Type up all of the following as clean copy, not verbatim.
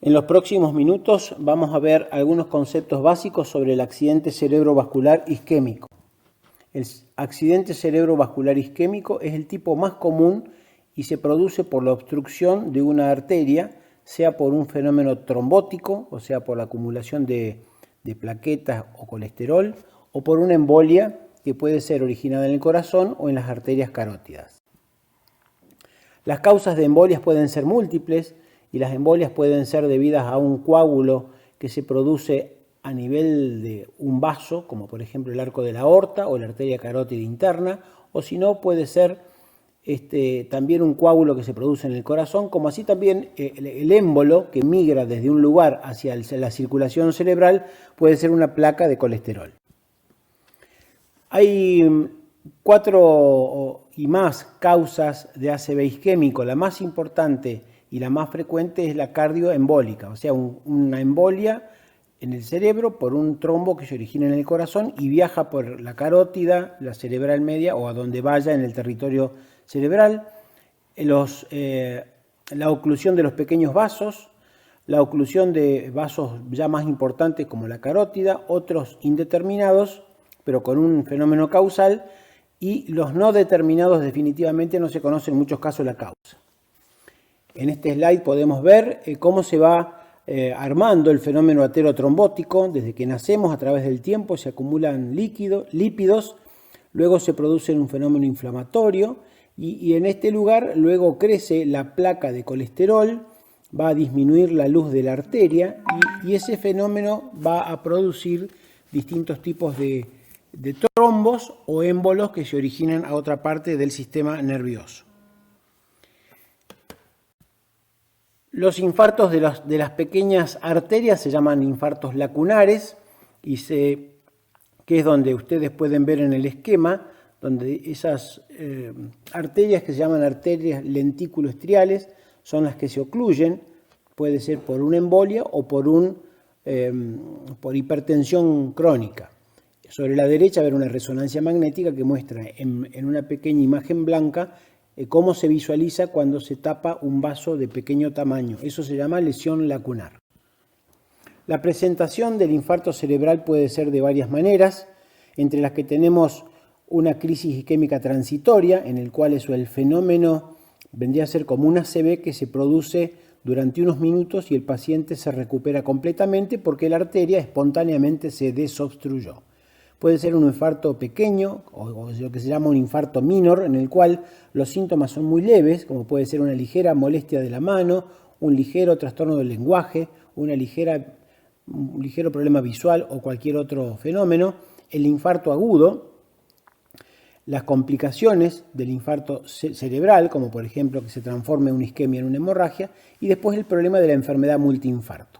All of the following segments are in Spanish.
En los próximos minutos vamos a ver algunos conceptos básicos sobre el accidente cerebrovascular isquémico. El accidente cerebrovascular isquémico es el tipo más común y se produce por la obstrucción de una arteria, sea por un fenómeno trombótico, o sea por la acumulación de plaquetas o colesterol, o por una embolia que puede ser originada en el corazón o en las arterias carótidas. Las causas de embolias pueden ser múltiples y las embolias pueden ser debidas a un coágulo que se produce a nivel de un vaso, como por ejemplo el arco de la aorta o la arteria carótida interna, o si no puede ser también un coágulo que se produce en el corazón, como así también el émbolo que migra desde un lugar hacia la circulación cerebral puede ser una placa de colesterol. Hay 4 y más causas de ACV isquémico. La más importante y la más frecuente es la cardioembólica, o sea, una embolia en el cerebro por un trombo que se origina en el corazón y viaja por la carótida, la cerebral media o a donde vaya en el territorio cerebral. La oclusión de los pequeños vasos, la oclusión de vasos ya más importantes como la carótida, otros indeterminados, pero con un fenómeno causal, y los no determinados definitivamente no se conoce en muchos casos la causa. En este slide podemos ver cómo se va armando el fenómeno aterotrombótico. Desde que nacemos, a través del tiempo, se acumulan lípidos, luego se produce un fenómeno inflamatorio y en este lugar luego crece la placa de colesterol, va a disminuir la luz de la arteria y ese fenómeno va a producir distintos tipos de trombos o émbolos que se originan a otra parte del sistema nervioso. Los infartos de las pequeñas arterias se llaman infartos lacunares que es donde ustedes pueden ver en el esquema, donde esas arterias que se llaman arterias lenticuloestriales son las que se ocluyen, puede ser por una embolia o por hipertensión crónica. Sobre la derecha ver una resonancia magnética que muestra en una pequeña imagen blanca cómo se visualiza cuando se tapa un vaso de pequeño tamaño. Eso se llama lesión lacunar. La presentación del infarto cerebral puede ser de varias maneras, entre las que tenemos una crisis isquémica transitoria, en el cual el fenómeno vendría a ser como una ACV que se produce durante unos minutos y el paciente se recupera completamente porque la arteria espontáneamente se desobstruyó. Puede ser un infarto pequeño o lo que se llama un infarto minor, en el cual los síntomas son muy leves, como puede ser una ligera molestia de la mano, un ligero trastorno del lenguaje, un ligero problema visual o cualquier otro fenómeno. El infarto agudo, las complicaciones del infarto cerebral, como por ejemplo que se transforme una isquemia en una hemorragia, y después el problema de la enfermedad multiinfarto.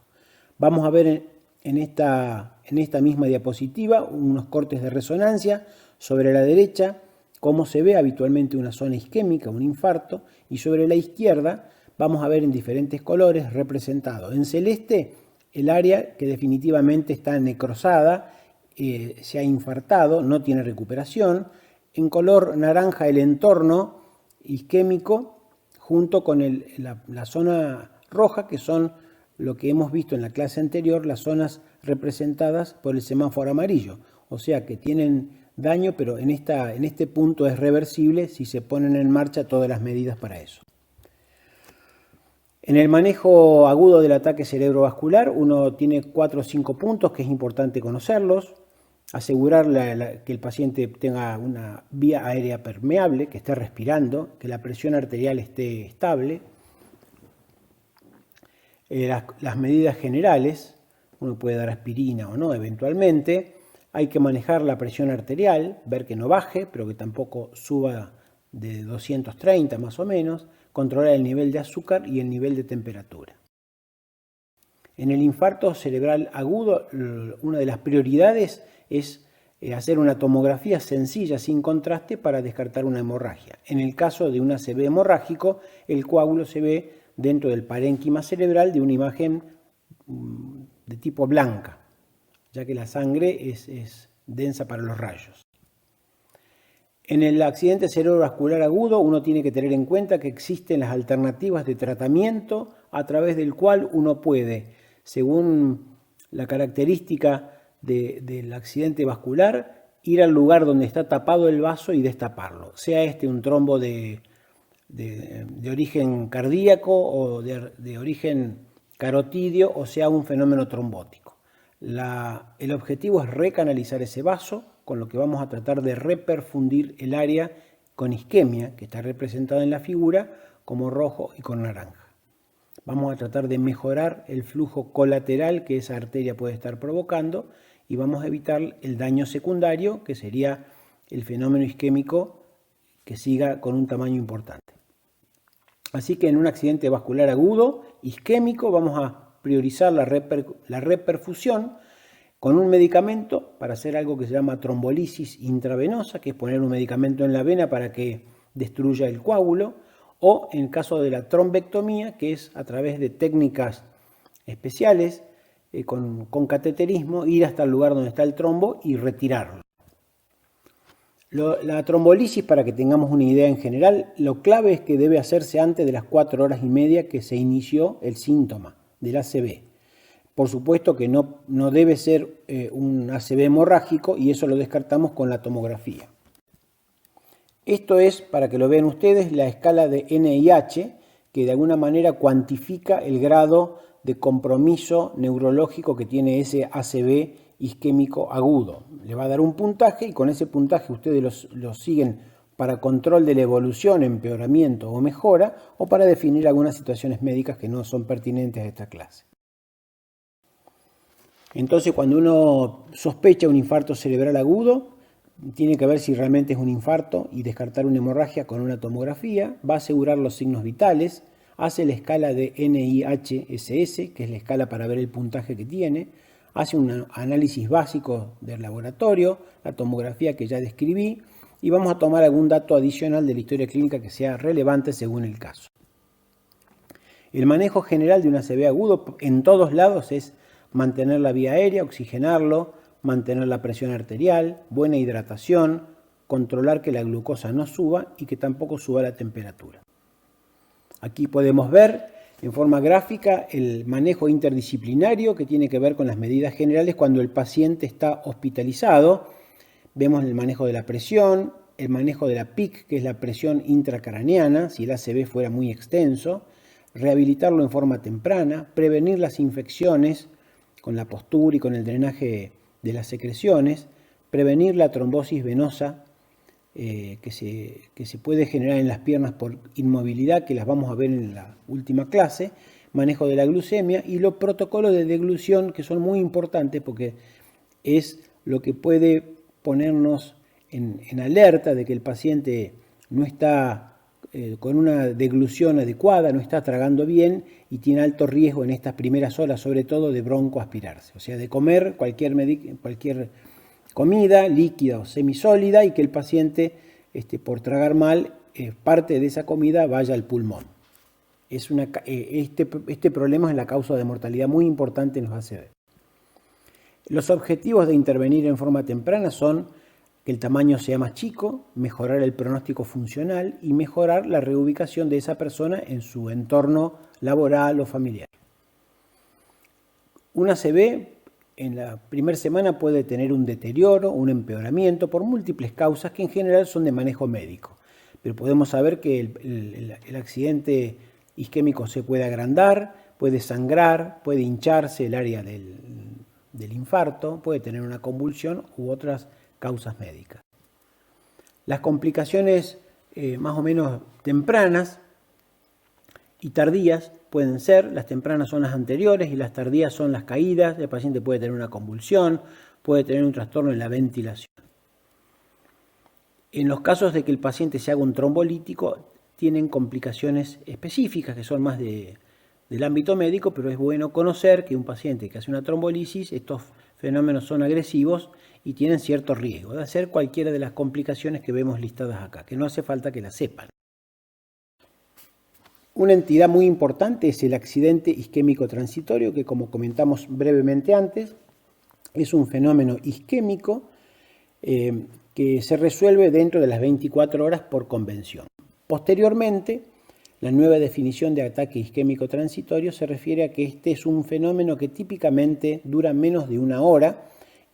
Vamos a ver en esta misma diapositiva unos cortes de resonancia. Sobre la derecha cómo se ve habitualmente una zona isquémica, un infarto, y sobre la izquierda vamos a ver en diferentes colores representado en celeste el área que definitivamente está necrosada, se ha infartado, no tiene recuperación. En color naranja el entorno isquémico junto con la zona roja, que son lo que hemos visto en la clase anterior, las zonas representadas por el semáforo amarillo. O sea que tienen daño, pero en este punto es reversible si se ponen en marcha todas las medidas para eso. En el manejo agudo del ataque cerebrovascular, uno tiene 4 o 5 puntos que es importante conocerlos. Asegurar que el paciente tenga una vía aérea permeable, que esté respirando, que la presión arterial esté estable. Las medidas generales, uno puede dar aspirina o no eventualmente. Hay que manejar la presión arterial, ver que no baje, pero que tampoco suba de 230 más o menos. Controlar el nivel de azúcar y el nivel de temperatura. En el infarto cerebral agudo, una de las prioridades es hacer una tomografía sencilla sin contraste para descartar una hemorragia. En el caso de un ACV hemorrágico, el coágulo se ve dentro del parénquima cerebral de una imagen de tipo blanca, ya que la sangre es densa para los rayos. En el accidente cerebrovascular agudo uno tiene que tener en cuenta que existen las alternativas de tratamiento a través del cual uno puede, según la característica del accidente vascular, ir al lugar donde está tapado el vaso y destaparlo, sea este un trombo de origen cardíaco o de origen carotídeo o sea un fenómeno trombótico. El objetivo es recanalizar ese vaso, con lo que vamos a tratar de reperfundir el área con isquemia, que está representada en la figura como rojo y con naranja. Vamos a tratar de mejorar el flujo colateral que esa arteria puede estar provocando y vamos a evitar el daño secundario, que sería el fenómeno isquémico que siga con un tamaño importante. Así que en un accidente vascular agudo, isquémico, vamos a priorizar la reperfusión con un medicamento para hacer algo que se llama trombolisis intravenosa, que es poner un medicamento en la vena para que destruya el coágulo, o en caso de la trombectomía, que es a través de técnicas especiales, con cateterismo, ir hasta el lugar donde está el trombo y retirarlo. La trombolisis, para que tengamos una idea en general, lo clave es que debe hacerse antes de las 4 horas y media que se inició el síntoma del ACV. Por supuesto que no debe ser un ACV hemorrágico y eso lo descartamos con la tomografía. Esto es, para que lo vean ustedes, la escala de NIH, que de alguna manera cuantifica el grado de compromiso neurológico que tiene ese ACV isquémico agudo. Le va a dar un puntaje y con ese puntaje ustedes lo siguen para control de la evolución, empeoramiento o mejora, o para definir algunas situaciones médicas que no son pertinentes a esta clase. Entonces, cuando uno sospecha un infarto cerebral agudo, tiene que ver si realmente es un infarto y descartar una hemorragia con una tomografía, va a asegurar los signos vitales, hace la escala de NIHSS, que es la escala para ver el puntaje que tiene, hace un análisis básico del laboratorio, la tomografía que ya describí, y vamos a tomar algún dato adicional de la historia clínica que sea relevante según el caso. El manejo general de un ACV agudo en todos lados es mantener la vía aérea, oxigenarlo, mantener la presión arterial, buena hidratación, controlar que la glucosa no suba y que tampoco suba la temperatura. Aquí podemos ver en forma gráfica el manejo interdisciplinario que tiene que ver con las medidas generales cuando el paciente está hospitalizado. Vemos el manejo de la presión, el manejo de la PIC, que es la presión intracraneana, si el ACV fuera muy extenso, rehabilitarlo en forma temprana, prevenir las infecciones con la postura y con el drenaje de las secreciones, prevenir la trombosis venosa que se puede generar en las piernas por inmovilidad, que las vamos a ver en la última clase, manejo de la glucemia y los protocolos de deglución, que son muy importantes porque es lo que puede ponernos en alerta de que el paciente no está con una deglución adecuada, no está tragando bien y tiene alto riesgo en estas primeras horas, sobre todo de broncoaspirarse, o sea, de comer cualquier comida líquida o semisólida y que el paciente, por tragar mal, parte de esa comida vaya al pulmón. Este problema es la causa de mortalidad muy importante en los ACV. Los objetivos de intervenir en forma temprana son que el tamaño sea más chico, mejorar el pronóstico funcional y mejorar la reubicación de esa persona en su entorno laboral o familiar. Un ACV en la primera semana puede tener un deterioro, un empeoramiento por múltiples causas que en general son de manejo médico. Pero podemos saber que el accidente isquémico se puede agrandar, puede sangrar, puede hincharse el área del infarto, puede tener una convulsión u otras causas médicas. Las complicaciones más o menos tempranas y tardías pueden ser, las tempranas son las anteriores y las tardías son las caídas, el paciente puede tener una convulsión, puede tener un trastorno en la ventilación. En los casos de que el paciente se haga un trombolítico, tienen complicaciones específicas que son más del ámbito médico, pero es bueno conocer que un paciente que hace una trombolisis, estos fenómenos son agresivos y tienen cierto riesgo de hacer cualquiera de las complicaciones que vemos listadas acá, que no hace falta que las sepan. Una entidad muy importante es el accidente isquémico transitorio, que como comentamos brevemente antes, es un fenómeno isquémico que que se resuelve dentro de las 24 horas por convención. Posteriormente, la nueva definición de ataque isquémico transitorio se refiere a que este es un fenómeno que típicamente dura menos de una hora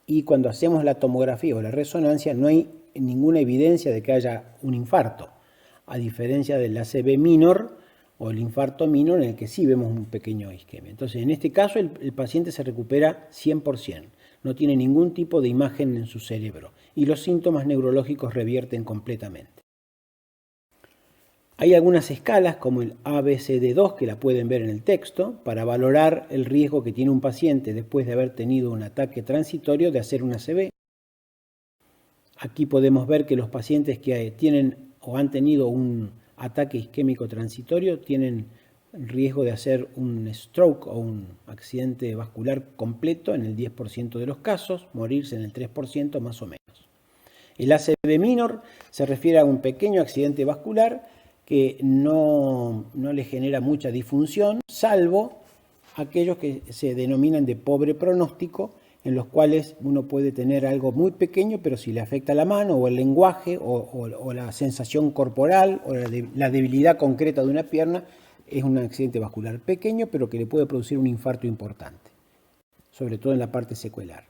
y cuando hacemos la tomografía o la resonancia no hay ninguna evidencia de que haya un infarto, a diferencia del ACV minor o el infarto minor en el que sí vemos un pequeño isquemia. Entonces, en este caso el paciente se recupera 100%, no tiene ningún tipo de imagen en su cerebro y los síntomas neurológicos revierten completamente. Hay algunas escalas como el ABCD2 que la pueden ver en el texto para valorar el riesgo que tiene un paciente después de haber tenido un ataque transitorio de hacer un ACV. Aquí podemos ver que los pacientes que tienen o han tenido un ataque isquémico transitorio tienen riesgo de hacer un stroke o un accidente vascular completo en el 10% de los casos, morirse en el 3% más o menos. El ACV minor se refiere a un pequeño accidente vascular que no le genera mucha disfunción, salvo aquellos que se denominan de pobre pronóstico, en los cuales uno puede tener algo muy pequeño, pero si le afecta la mano o el lenguaje o la sensación corporal o la debilidad concreta de una pierna, es un accidente vascular pequeño, pero que le puede producir un infarto importante, sobre todo en la parte secuelar.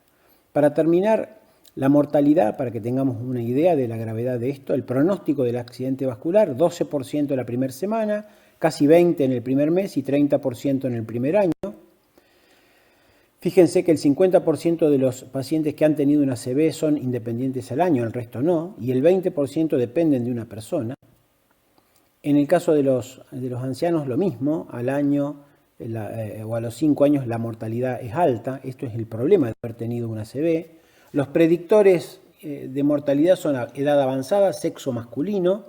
Para terminar, la mortalidad, para que tengamos una idea de la gravedad de esto, el pronóstico del accidente vascular, 12% la primera semana, casi 20% en el primer mes y 30% en el primer año. Fíjense que el 50% de los pacientes que han tenido una ACV son independientes al año, el resto no, y el 20% dependen de una persona. En el caso de los ancianos lo mismo, al año o a los 5 años la mortalidad es alta, esto es el problema de haber tenido una ACV. Los predictores de mortalidad son edad avanzada, sexo masculino.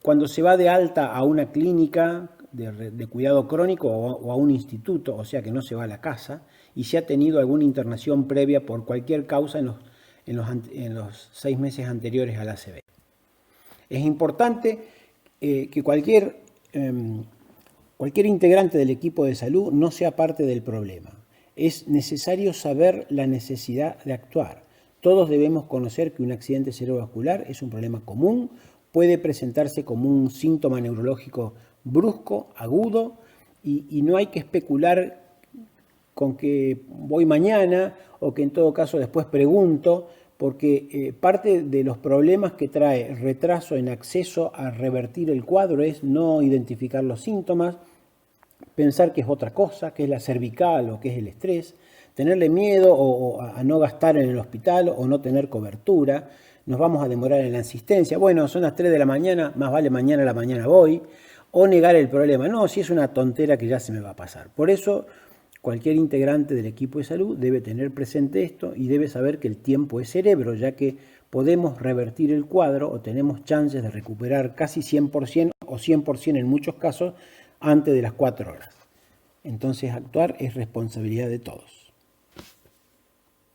Cuando se va de alta a una clínica de cuidado crónico o a un instituto, o sea que no se va a la casa, y se ha tenido alguna internación previa por cualquier causa en los 6 meses anteriores al ACV. Es importante que cualquier integrante del equipo de salud no sea parte del problema. Es necesario saber la necesidad de actuar. Todos debemos conocer que un accidente cerebrovascular es un problema común, puede presentarse como un síntoma neurológico brusco, agudo, y no hay que especular con que voy mañana o que en todo caso después pregunto, porque parte de los problemas que trae retraso en acceso a revertir el cuadro es no identificar los síntomas, pensar que es otra cosa, que es la cervical o que es el estrés, tenerle miedo o a no gastar en el hospital o no tener cobertura, nos vamos a demorar en la asistencia, bueno, son las 3 de la mañana, más vale mañana a la mañana voy, o negar el problema, no, si es una tontera que ya se me va a pasar. Por eso, cualquier integrante del equipo de salud debe tener presente esto y debe saber que el tiempo es cerebro, ya que podemos revertir el cuadro o tenemos chances de recuperar casi 100% o 100% en muchos casos antes de las 4 horas. Entonces actuar es responsabilidad de todos.